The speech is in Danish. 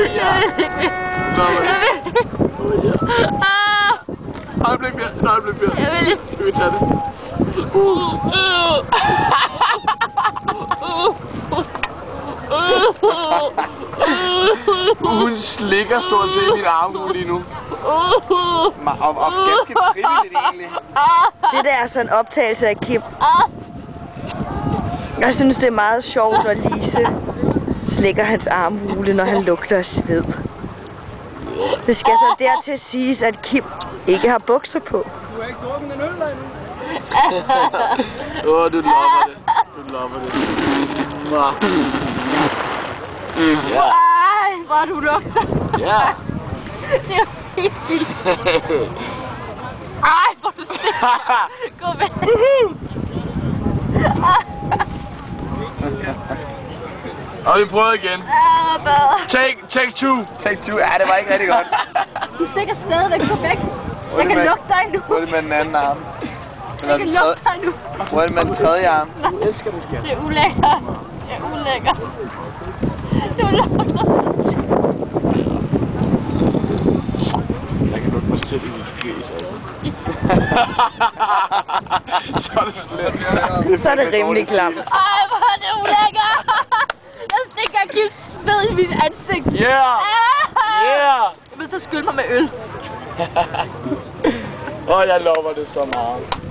yeah. Øjeblik mere. Et øjeblik mere. Skal vi tage det? Hun slikker stort set min armhule lige nu. Og ganske frivilligt egentlig. Det der er sådan en optagelse af Kim. Jeg synes, det er meget sjovt, når Lise slikker hans armhule, når han lugter af sved. Det skal så dertil siges, at Kim ikke har bukser på. Du har ikke drukket en øl endnu. Åh, du lover det. Du lover det. Ja. Ej, hvor du lugter. Ja. Det er helt vildt. Ej, hvor du stikker. Gå væk. Og vi prøver igen. Take two. Take two. Ja, det var ikke rigtig godt. Du stikker stadigvæk. Gå væk. Jeg kan lugte dig nu. Prøv det med den anden arm. Jeg kan lugte dig nu. Prøv det med den tredje arm. Du elsker det, skat. Det er ulækkert. Det er ulækkert. Du lugter så slet. Jeg kan lugte mig selv i mit fjes, altså. Så er det slet. Så er det rimelig klamt. Ej, hvor er det ulækkert. Jeg stikker Kims sved i mit ansigt. Yeah! Yeah! Jeg vil så skylde mig med øl. Åh, jeg lover det så meget.